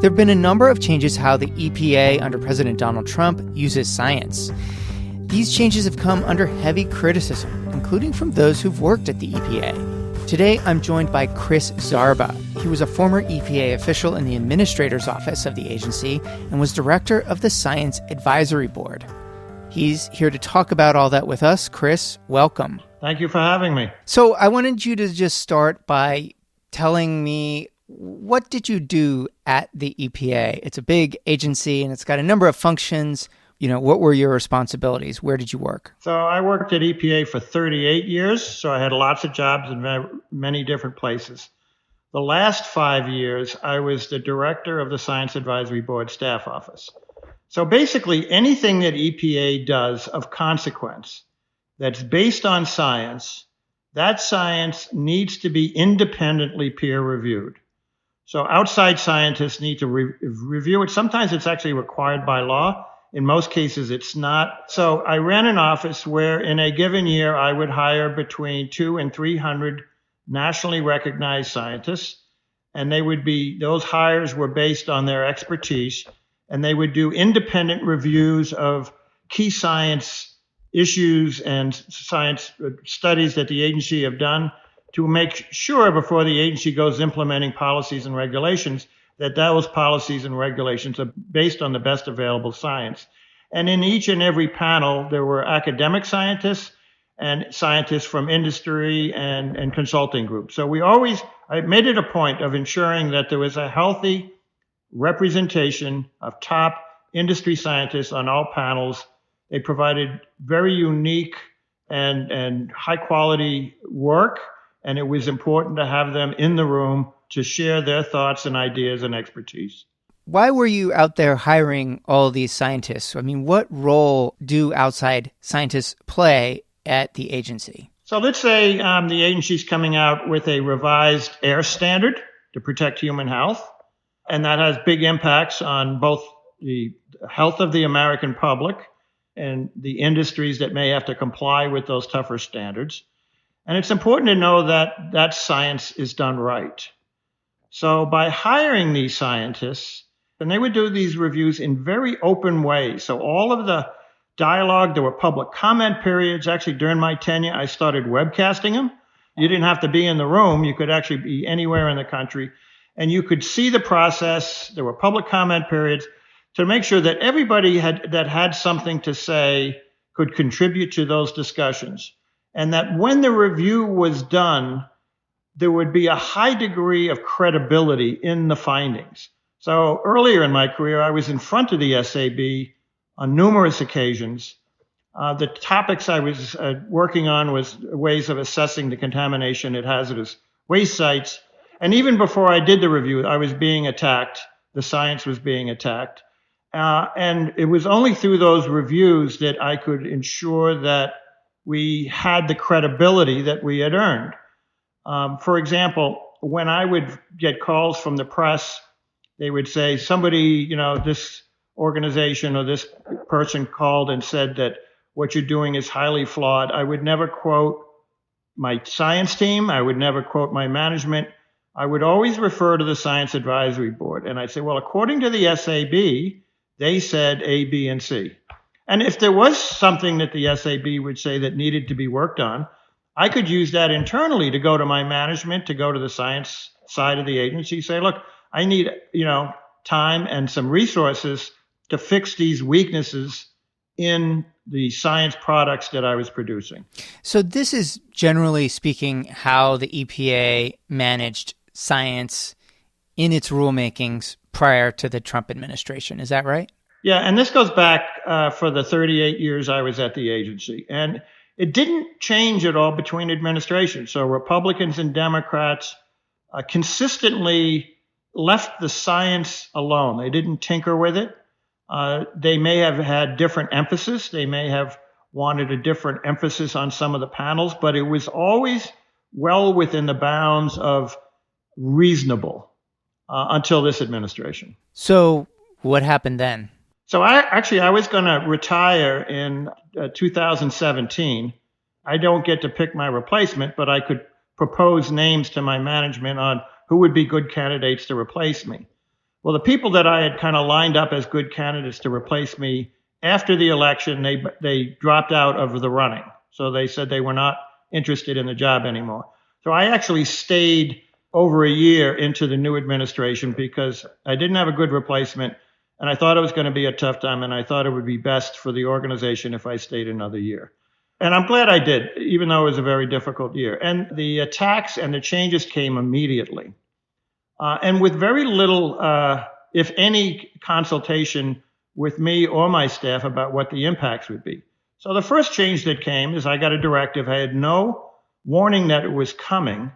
There have been a number of changes how the EPA under President Donald Trump uses science. These changes have come under heavy criticism, including from those who've worked at the EPA. Today, I'm joined by Chris Zarba. He was a former EPA official in the administrator's office of the agency and was director of the Science Advisory Board. He's here to talk about all that with us. Chris, welcome. Thank you for having me. So I wanted you to just start by telling me, what did you do at the EPA? It's a big agency and it's got a number of functions. What were your responsibilities? Where did you work? So I worked at EPA for 38 years, so I had lots of jobs in many different places. The last 5 years, I was the director of the Science Advisory Board staff office. So basically, anything that EPA does of consequence that's based on science, that science needs to be independently peer-reviewed. So outside scientists need to review it. Sometimes it's actually required by law. In most cases, it's not. So I ran an office where in a given year, I would hire between 200 and 300 nationally recognized scientists. And those hires were based on their expertise. And they would do independent reviews of key science issues and science studies that the agency have done to make sure before the agency goes implementing policies and regulations that those policies and regulations are based on the best available science. And in each and every panel, there were academic scientists and scientists from industry and consulting groups. So I made it a point of ensuring that there was a healthy representation of top industry scientists on all panels. They provided very unique and high quality work, and it was important to have them in the room to share their thoughts and ideas and expertise. Why were you out there hiring all these scientists? I mean, what role do outside scientists play at the agency? So let's say the agency's coming out with a revised air standard to protect human health, and that has big impacts on both the health of the American public and the industries that may have to comply with those tougher standards. And it's important to know that that science is done right. So by hiring these scientists, and they would do these reviews in very open ways. So all of the dialogue, there were public comment periods. Actually, during my tenure, I started webcasting them. You didn't have to be in the room. You could actually be anywhere in the country. And you could see the process. There were public comment periods to make sure that everybody that had something to say could contribute to those discussions. And that when the review was done, there would be a high degree of credibility in the findings. So earlier in my career, I was in front of the SAB on numerous occasions. The topics I was working on was ways of assessing the contamination at hazardous waste sites. And even before I did the review, I was being attacked. The science was being attacked. And it was only through those reviews that I could ensure that we had the credibility that we had earned. For example, when I would get calls from the press, they would say somebody, this organization or this person called and said that what you're doing is highly flawed. I would never quote my science team. I would never quote my management. I would always refer to the Science Advisory Board. And I'd say, well, according to the SAB, they said A, B, and C. And if there was something that the SAB would say that needed to be worked on, I could use that internally to go to my management, to go to the science side of the agency, say, look, I need, time and some resources to fix these weaknesses in the science products that I was producing. So this is, generally speaking, how the EPA managed science in its rulemakings prior to the Trump administration. Is that right? Yeah, and this goes back for the 38 years I was at the agency. And it didn't change at all between administrations. So Republicans and Democrats consistently left the science alone. They didn't tinker with it. They may have had different emphasis. They may have wanted a different emphasis on some of the panels, but it was always well within the bounds of reasonable until this administration. So what happened then? So I was going to retire in 2017. I don't get to pick my replacement, but I could propose names to my management on who would be good candidates to replace me. Well, the people that I had kind of lined up as good candidates to replace me after the election, they dropped out of the running. So they said they were not interested in the job anymore. So I actually stayed over a year into the new administration because I didn't have a good replacement, and I thought it was going to be a tough time, and I thought it would be best for the organization if I stayed another year. And I'm glad I did, even though it was a very difficult year. And the attacks and the changes came immediately. And with very little, if any, consultation with me or my staff about what the impacts would be. So the first change that came is I got a directive. I had no warning that it was coming.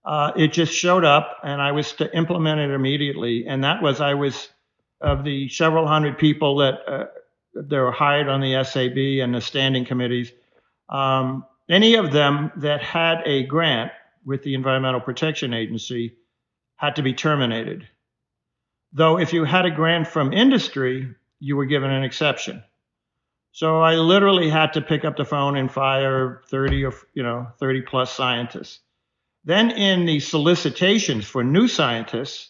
It just showed up, and I was to implement it immediately. And that was, I was, of the several hundred people that were hired on the SAB and the standing committees, any of them that had a grant with the Environmental Protection Agency had to be terminated. Though if you had a grant from industry, you were given an exception. So I literally had to pick up the phone and fire 30 or 30 plus scientists. Then in the solicitations for new scientists,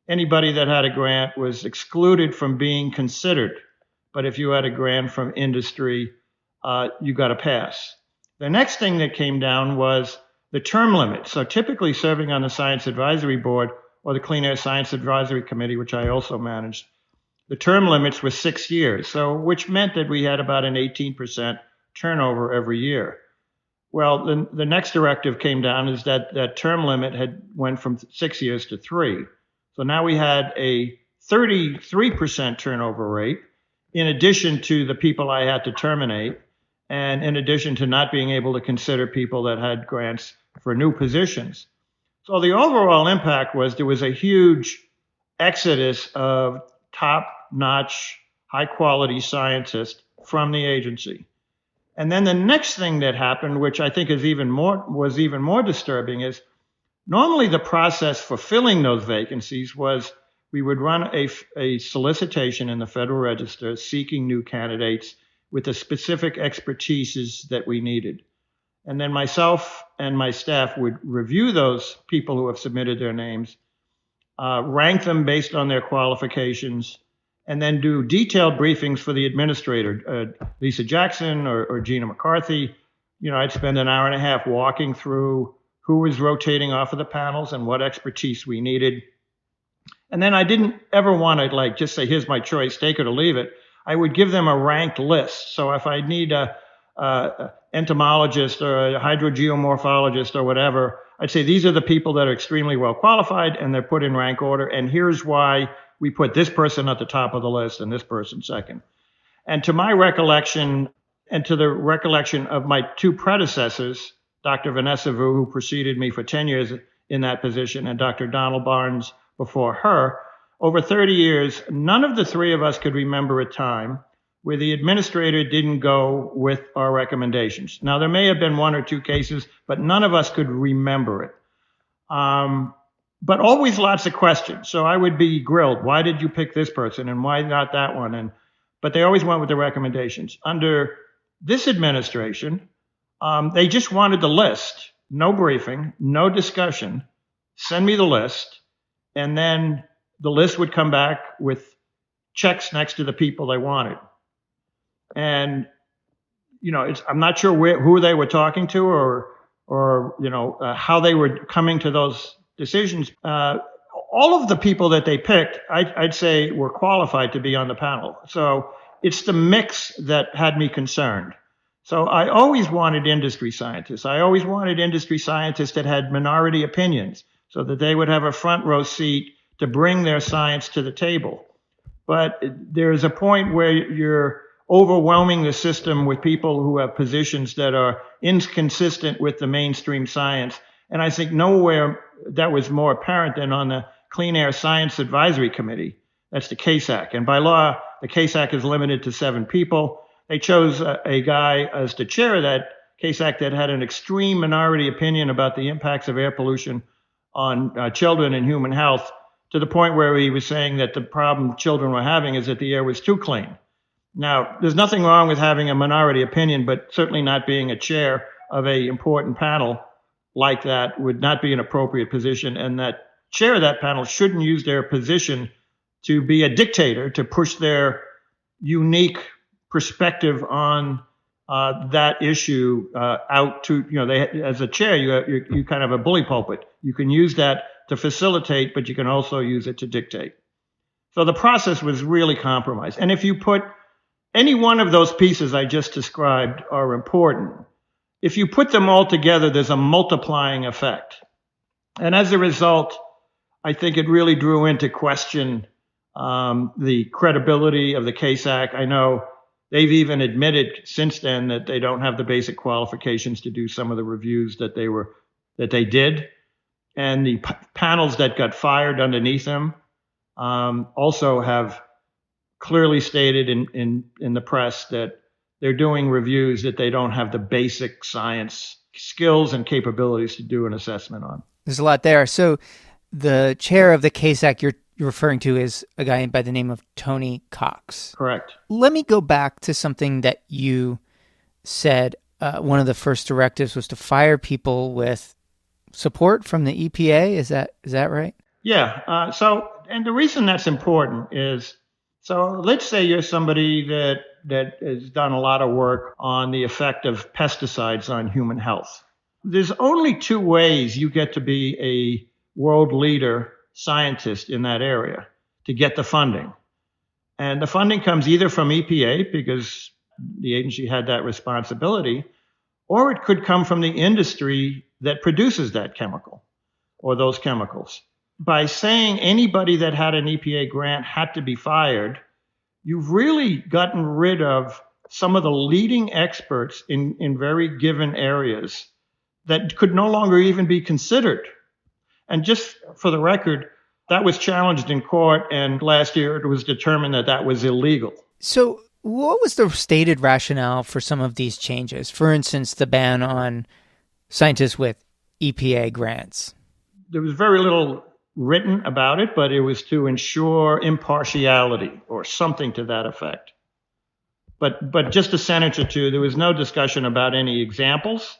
anybody that had a grant was excluded from being considered. But if you had a grant from industry, you got a pass. The next thing that came down was the term limit. So typically serving on the Science Advisory Board or the Clean Air Science Advisory Committee, which I also managed, the term limits were 6 years, so which meant that we had about an 18% turnover every year. Well, the next directive came down is that term limit had went from 6 years to 3. So now we had a 33% turnover rate, in addition to the people I had to terminate, and in addition to not being able to consider people that had grants for new positions. So the overall impact was there was a huge exodus of top-notch, high-quality scientists from the agency. And then the next thing that happened, which I think was even more disturbing, is normally the process for filling those vacancies was we would run a solicitation in the Federal Register seeking new candidates with the specific expertises that we needed. And then myself and my staff would review those people who have submitted their names, rank them based on their qualifications, and then do detailed briefings for the administrator, Lisa Jackson or Gina McCarthy. I'd spend an hour and a half walking through who was rotating off of the panels and what expertise we needed. And then I didn't ever want to just say, here's my choice, take it or leave it. I would give them a ranked list. So if I need a entomologist or a hydrogeomorphologist or whatever, I'd say these are the people that are extremely well qualified, and they're put in rank order. And here's why we put this person at the top of the list and this person second. And to my recollection, and to the recollection of my two predecessors, Dr. Vanessa Vu, who preceded me for 10 years in that position, and Dr. Donald Barnes before her, over 30 years, none of the three of us could remember a time where the administrator didn't go with our recommendations. Now, there may have been one or two cases, but none of us could remember it. But always lots of questions. So I would be grilled. Why did you pick this person and why not that one? But they always went with the recommendations. Under this administration, they just wanted the list. No briefing, no discussion. Send me the list. And then the list would come back with checks next to the people they wanted. And, I'm not sure who they were talking to or how they were coming to those decisions. All of the people that they picked, I'd say, were qualified to be on the panel. So it's the mix that had me concerned. So I always wanted industry scientists. I always wanted industry scientists that had minority opinions so that they would have a front row seat to bring their science to the table. But there's a point where you're overwhelming the system with people who have positions that are inconsistent with the mainstream science. And I think nowhere that was more apparent than on the Clean Air Science Advisory Committee. That's the CASAC. And by law, the CASAC is limited to 7 people. They chose a guy as the chair of that CASAC that had an extreme minority opinion about the impacts of air pollution on children and human health, to the point where he was saying that the problem children were having is that the air was too clean. Now, there's nothing wrong with having a minority opinion, but certainly not being a chair of an important panel like that would not be an appropriate position, and that chair of that panel shouldn't use their position to be a dictator, to push their unique perspective on that issue out to, as a chair, you kind of a bully pulpit. You can use that to facilitate, but you can also use it to dictate. So the process was really compromised. And if you put any one of those pieces I just described are important, if you put them all together, there's a multiplying effect. And as a result, I think it really drew into question the credibility of the Case Act. I know they've even admitted since then that they don't have the basic qualifications to do some of the reviews that they did. And the panels that got fired underneath them also have clearly stated in the press that they're doing reviews that they don't have the basic science skills and capabilities to do an assessment on. There's a lot there. So the chair of the Case Act you're referring to is a guy by the name of Tony Cox. Correct. Let me go back to something that you said. One of the first directives was to fire people with support from the EPA. Is that right? Yeah. And the reason that's important is, so let's say you're somebody that has done a lot of work on the effect of pesticides on human health. There's only two ways you get to be a world leader scientist in that area to get the funding. And the funding comes either from EPA, because the agency had that responsibility, or it could come from the industry that produces that chemical or those chemicals. By saying anybody that had an EPA grant had to be fired, you've really gotten rid of some of the leading experts in very given areas that could no longer even be considered. And just for the record, that was challenged in court, and last year it was determined that that was illegal. So what was the stated rationale for some of these changes? For instance, the ban on scientists with EPA grants. There was very little written about it, but it was to ensure impartiality or something to that effect. But just a sentence or two, there was no discussion about any examples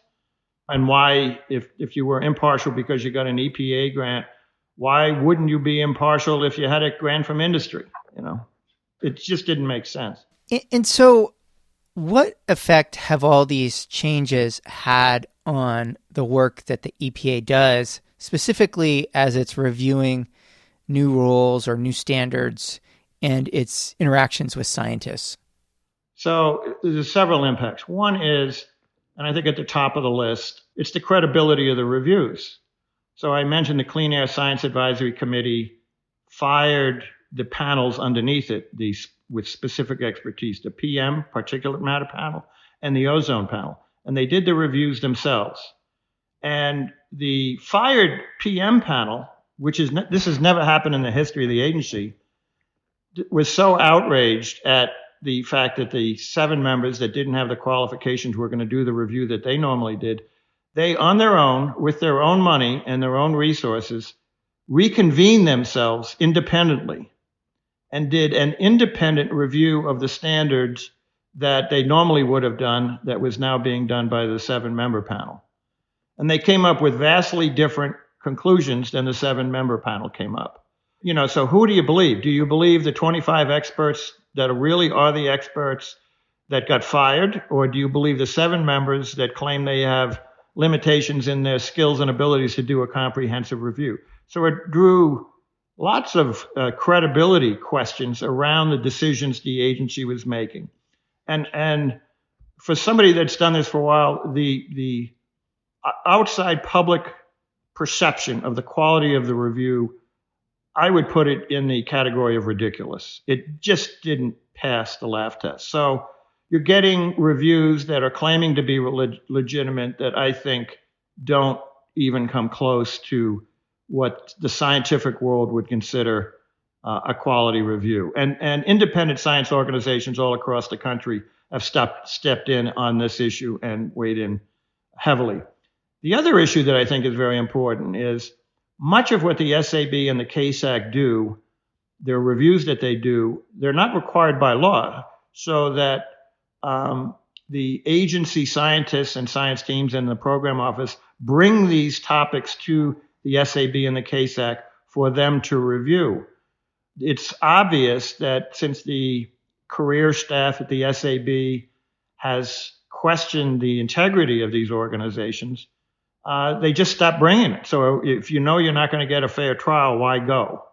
and why, if you were impartial because you got an EPA grant, why wouldn't you be impartial if you had a grant from industry? It just didn't make sense. And so what effect have all these changes had on the work that the EPA does, specifically as it's reviewing new rules or new standards and its interactions with scientists? So there's several impacts. One is, and I think at the top of the list, it's the credibility of the reviews. So I mentioned the Clean Air Science Advisory Committee fired the panels underneath it, with specific expertise, the PM, particulate matter panel, and the ozone panel. And they did the reviews themselves. And the fired PM panel, this has never happened in the history of the agency, was so outraged at the fact that the 7 members that didn't have the qualifications were going to do the review that they normally did. They, on their own, with their own money and their own resources, reconvened themselves independently and did an independent review of the standards that they normally would have done that was now being done by the 7-member panel. And they came up with vastly different conclusions than the 7-member panel came up. So who do you believe? Do you believe the 25 experts that really are the experts that got fired? Or do you believe the 7 members that claim they have limitations in their skills and abilities to do a comprehensive review? So it drew lots of credibility questions around the decisions the agency was making. And for somebody that's done this for a while, the outside public perception of the quality of the review, I would put it in the category of ridiculous. It just didn't pass the laugh test. So you're getting reviews that are claiming to be legitimate that I think don't even come close to what the scientific world would consider a quality review. And independent science organizations all across the country have stepped in on this issue and weighed in heavily. The other issue that I think is very important is much of what the SAB and the Case Act do, their reviews that they do, they're not required by law, so that the agency scientists and science teams in the program office bring these topics to the SAB and the Case Act for them to review. it's obvious that since the career staff at the SAB has questioned the integrity of these organizations, they just stopped bringing it. So if you know you're not going to get a fair trial, why go?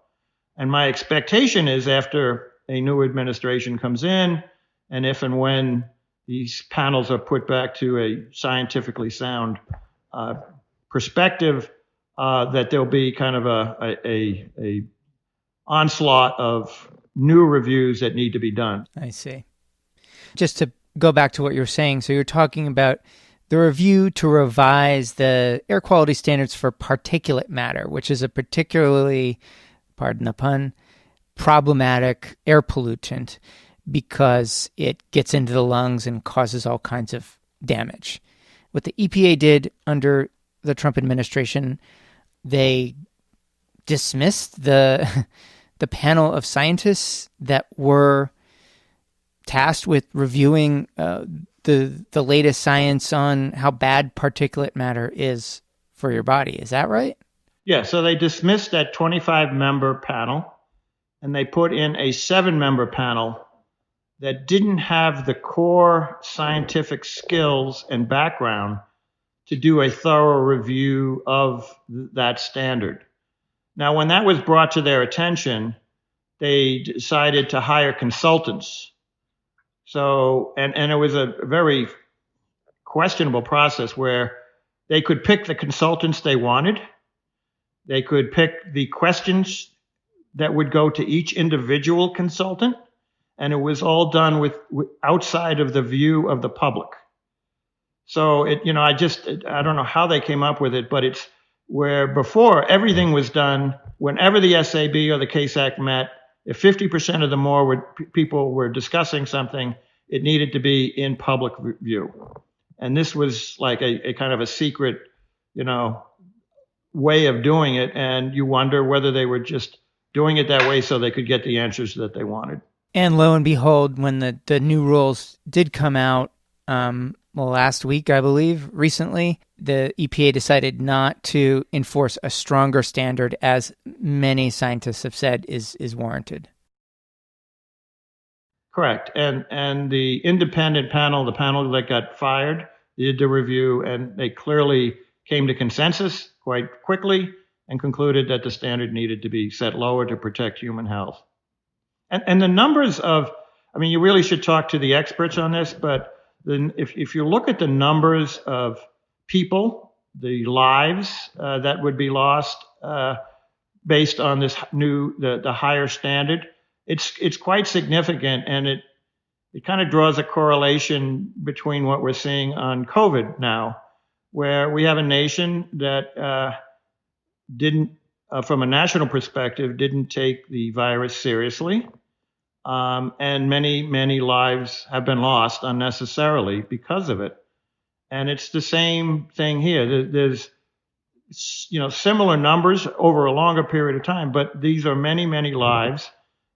And my expectation is after a new administration comes in, and if and when these panels are put back to a scientifically sound perspective, that there'll be kind of a onslaught of new reviews that need to be done. I see. Just to go back to what you're saying, so you're talking about the review to revise the air quality standards for particulate matter, which is a particularly, pardon the pun, problematic air pollutant because it gets into the lungs and causes all kinds of damage. What the EPA did under the Trump administration, they dismissed the panel of scientists that were tasked with reviewing the latest science on how bad particulate matter is for your body. Is that right? Yeah, so they dismissed that 25-member panel, and they put in a 7-member panel that didn't have the core scientific skills and background to do a thorough review of that standard. Now, when that was brought to their attention, they decided to hire consultants. So, and it was a very questionable process where they could pick the consultants they wanted. They could pick the questions that would go to each individual consultant, and it was all done with outside of the view of the public. So I don't know how they came up with it, but it's where before everything was done whenever the SAB or the Case Act met. If 50% of the more people were discussing something, it needed to be in public view. And this was like a kind of a secret, way of doing it. And you wonder whether they were just doing it that way so they could get the answers that they wanted. And lo and behold, when the new rules did come out, last week, I believe, recently, the EPA decided not to enforce a stronger standard, as many scientists have said is warranted. Correct. And the independent panel, the panel that got fired, did the review, and they clearly came to consensus quite quickly and concluded that the standard needed to be set lower to protect human health. And the numbers you really should talk to the experts on this, but if you look at the numbers of people, the lives that would be lost based on this the higher standard, it's quite significant, and it kind of draws a correlation between what we're seeing on COVID now, where we have a nation that didn't, from a national perspective, didn't take the virus seriously. And many lives have been lost unnecessarily because of it. And it's the same thing here. There's, similar numbers over a longer period of time, but these are many lives,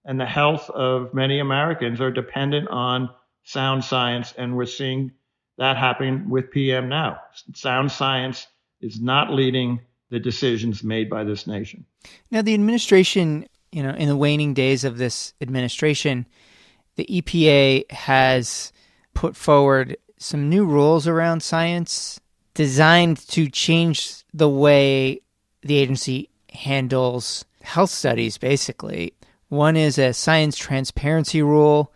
and the health of many Americans are dependent on sound science. And we're seeing that happen with PM now. Sound science is not leading the decisions made by this nation. Now, the administration, in the waning days of this administration, the EPA has put forward some new rules around science designed to change the way the agency handles health studies, basically. One is a science transparency rule,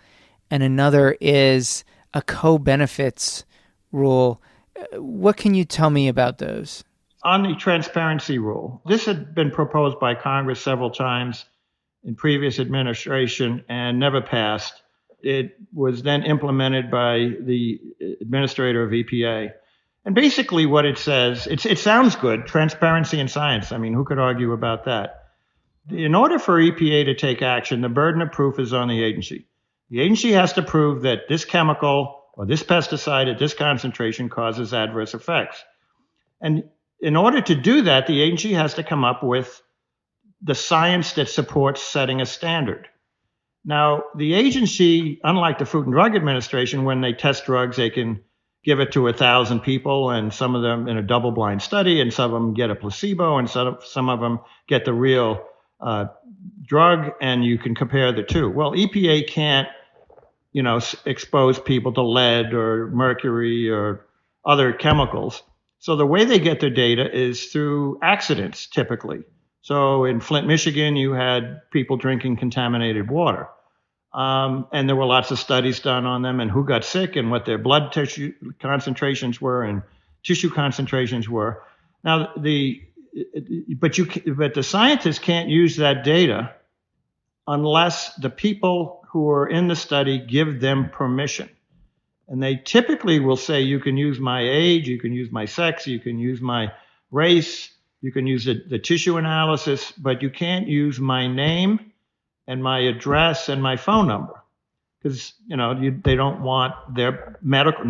and another is a co-benefits rule. What can you tell me about those? On the transparency rule, this had been proposed by Congress several times in previous administration and never passed. It was then implemented by the administrator of EPA. And basically what it says, it sounds good, transparency in science. I mean, who could argue about that? In order for EPA to take action, the burden of proof is on the agency. The agency has to prove that this chemical or this pesticide at this concentration causes adverse effects. And in order to do that, the agency has to come up with the science that supports setting a standard. Now, the agency, unlike the Food and Drug Administration, when they test drugs, they can give it to 1,000 people, and some of them in a double-blind study, and some of them get a placebo, and some of them get the real drug and you can compare the two. Well, EPA can't, expose people to lead or mercury or other chemicals. So the way they get their data is through accidents, typically. So in Flint, Michigan, you had people drinking contaminated water. And there were lots of studies done on them and who got sick and what their blood tissue concentrations were and tissue concentrations were. Now, but the scientists can't use that data unless the people who are in the study give them permission. And they typically will say, you can use my age, you can use my sex, you can use my race, you can use the tissue analysis, but you can't use my name and my address and my phone number. Because, they don't want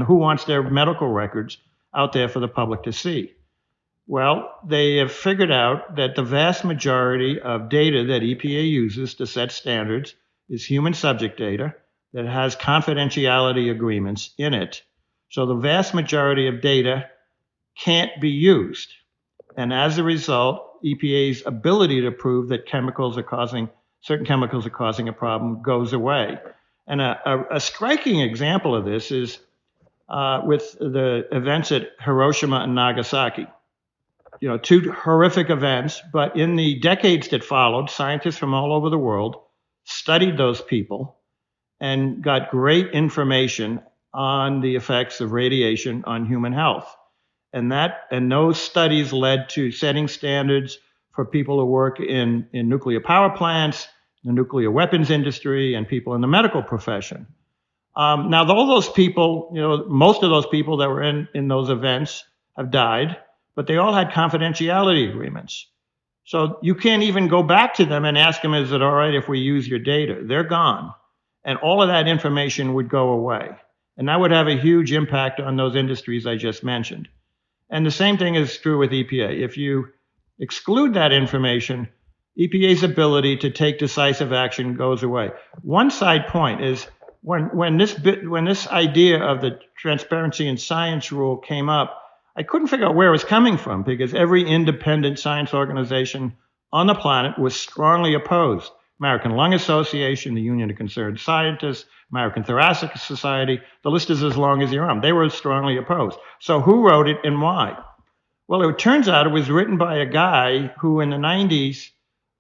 who wants their medical records out there for the public to see? Well, they have figured out that the vast majority of data that EPA uses to set standards is human subject data that has confidentiality agreements in it. So the vast majority of data can't be used. And as a result, EPA's ability to prove that certain chemicals are causing a problem goes away. And a striking example of this is with the events at Hiroshima and Nagasaki. Two horrific events, but in the decades that followed, scientists from all over the world studied those people and got great information on the effects of radiation on human health. And those studies led to setting standards for people who work in nuclear power plants, the nuclear weapons industry, and people in the medical profession. Now, all those people, most of those people that were in those events have died, but they all had confidentiality agreements. So you can't even go back to them and ask them, is it all right if we use your data? They're gone. And all of that information would go away. And that would have a huge impact on those industries I just mentioned. And the same thing is true with EPA. If you exclude that information, EPA's ability to take decisive action goes away. One side point is when this idea of the transparency in science rule came up, I couldn't figure out where it was coming from because every independent science organization on the planet was strongly opposed. American Lung Association, the Union of Concerned Scientists, American Thoracic Society, the list is as long as your arm. They were strongly opposed. So who wrote it and why? Well, it turns out it was written by a guy who in the 90s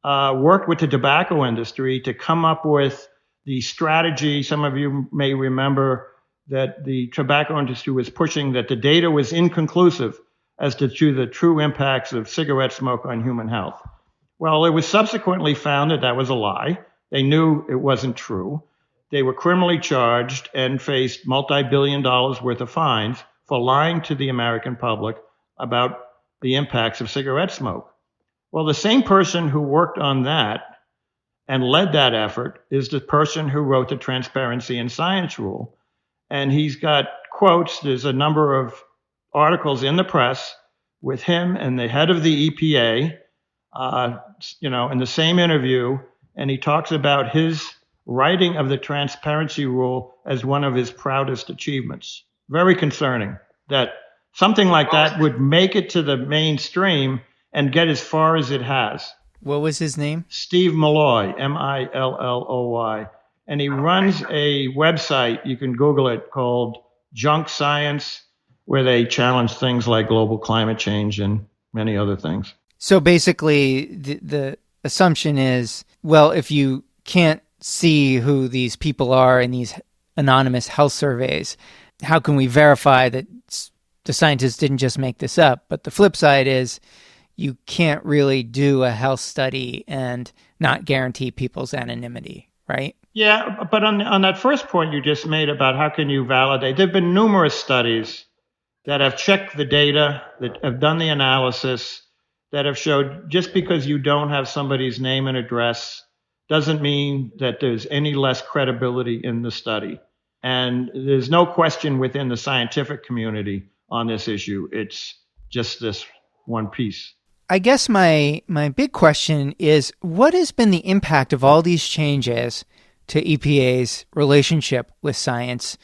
worked with the tobacco industry to come up with the strategy. Some of you may remember that the tobacco industry was pushing that the data was inconclusive as to the true impacts of cigarette smoke on human health. Well, it was subsequently found that was a lie. They knew it wasn't true. They were criminally charged and faced multi-billion dollars worth of fines for lying to the American public about the impacts of cigarette smoke. Well, the same person who worked on that and led that effort is the person who wrote the Transparency in Science Rule. And he's got quotes. There's a number of articles in the press with him and the head of the EPA, in the same interview. And he talks about his writing of the Transparency Rule as one of his proudest achievements. Very concerning that something like that would make it to the mainstream and get as far as it has. What was his name? Steve Milloy, Milloy. And he runs a website, you can Google it, called Junk Science, where they challenge things like global climate change and many other things. So basically, the assumption is, well, if you can't see who these people are in these anonymous health surveys, how can we verify that the scientists didn't just make this up? But the flip side is you can't really do a health study and not guarantee people's anonymity, right? Yeah, but on that first point you just made about how can you validate, there have been numerous studies that have checked the data, that have done the analysis, that have showed just because you don't have somebody's name and address doesn't mean that there's any less credibility in the study. And there's no question within the scientific community on this issue. It's just this one piece. I guess my big question is, what has been the impact of all these changes to EPA's relationship with science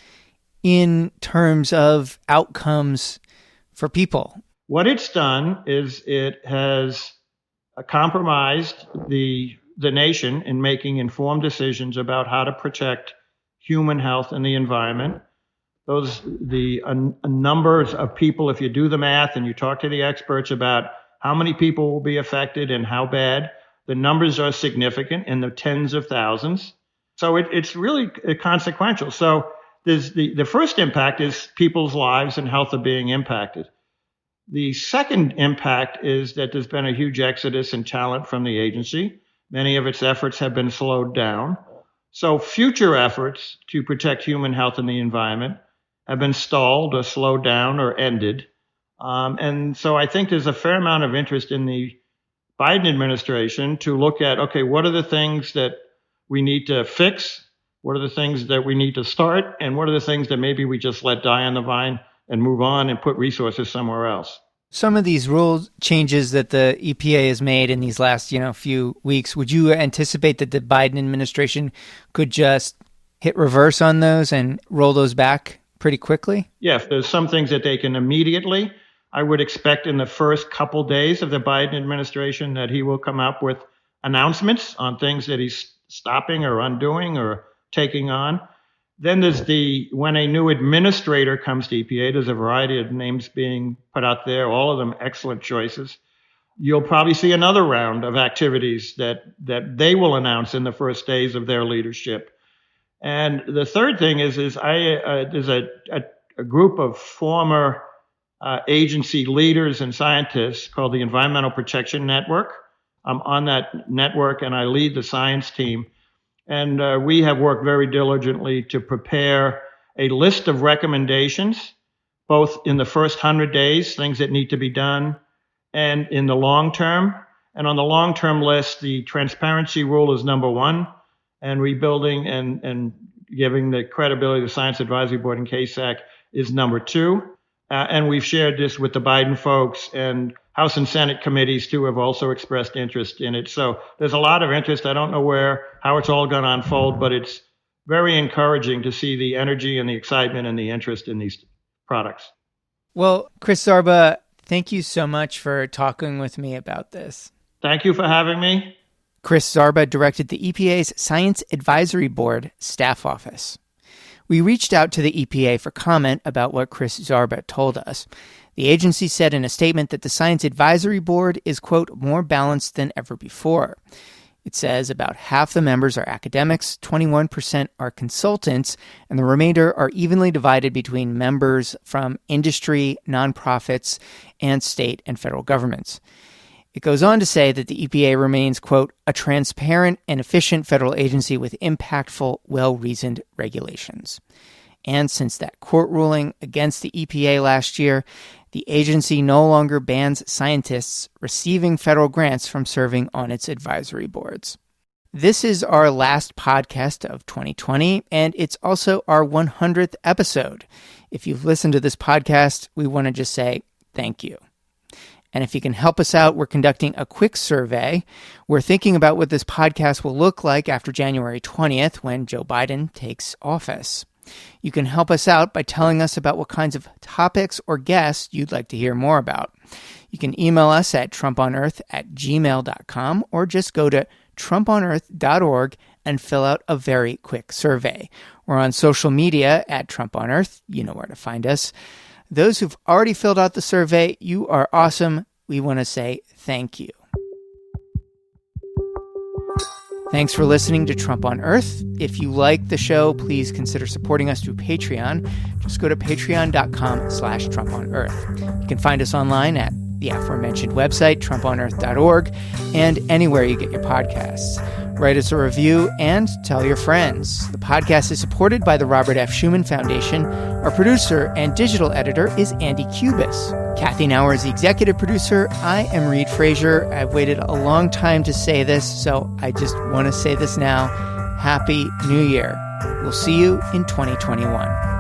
in terms of outcomes for people? What it's done is it has compromised the the nation in making informed decisions about how to protect human health and the environment. Numbers of people, if you do the math and you talk to the experts about how many people will be affected and how bad, the numbers are significant in the tens of thousands. So it's really consequential. So there's the first impact is people's lives and health are being impacted. The second impact is that there's been a huge exodus in talent from the agency. Many of its efforts have been slowed down. So future efforts to protect human health and the environment have been stalled or slowed down or ended. And so I think there's a fair amount of interest in the Biden administration to look at, okay, what are the things that we need to fix? What are the things that we need to start? And what are the things that maybe we just let die on the vine and move on and put resources somewhere else? Some of these rule changes that the EPA has made in these last, few weeks, would you anticipate that the Biden administration could just hit reverse on those and roll those back pretty quickly? Yeah, if there's some things that they can immediately, I would expect in the first couple days of the Biden administration that he will come up with announcements on things that he's stopping or undoing or taking on. Then there's when a new administrator comes to EPA, there's a variety of names being put out there, all of them excellent choices. You'll probably see another round of activities that they will announce in the first days of their leadership. And the third thing is there's a group of former agency leaders and scientists called the Environmental Protection Network. I'm on that network and I lead the science team. And we have worked very diligently to prepare a list of recommendations, both in the first 100 days, things that need to be done, and in the long term. And on the long-term list, the transparency rule is number one, and rebuilding and giving the credibility to the Science Advisory Board and KSAC is number two. And we've shared this with the Biden folks, and House and Senate committees, too, have also expressed interest in it. So there's a lot of interest. I don't know how it's all going to unfold, but it's very encouraging to see the energy and the excitement and the interest in these products. Well, Chris Zarba, thank you so much for talking with me about this. Thank you for having me. Chris Zarba directed the EPA's Science Advisory Board staff office. We reached out to the EPA for comment about what Chris Zarba told us. The agency said in a statement that the Science Advisory Board is, quote, more balanced than ever before. It says about half the members are academics, 21% are consultants, and the remainder are evenly divided between members from industry, nonprofits, and state and federal governments. It goes on to say that the EPA remains, quote, a transparent and efficient federal agency with impactful, well-reasoned regulations. And since that court ruling against the EPA last year, the agency no longer bans scientists receiving federal grants from serving on its advisory boards. This is our last podcast of 2020, and it's also our 100th episode. If you've listened to this podcast, we want to just say thank you. And if you can help us out, we're conducting a quick survey. We're thinking about what this podcast will look like after January 20th when Joe Biden takes office. You can help us out by telling us about what kinds of topics or guests you'd like to hear more about. You can email us at trumponearth@gmail.com or just go to trumponearth.org and fill out a very quick survey. We're on social media at Trump on Earth. You know where to find us. Those who've already filled out the survey, you are awesome. We want to say thank you. Thanks for listening to Trump on Earth. If you like the show, please consider supporting us through Patreon. Just go to patreon.com/TrumpOnEarth. You can find us online at the aforementioned website, trumponearth.org, and anywhere you get your podcasts. Write us a review and tell your friends. The podcast is supported by the Robert F. Schuman Foundation. Our producer and digital editor is Andy Cubis. Kathy Nauer is the executive producer. I am Reed Frazier. I've waited a long time to say this, so I just want to say this now. Happy New Year. We'll see you in 2021.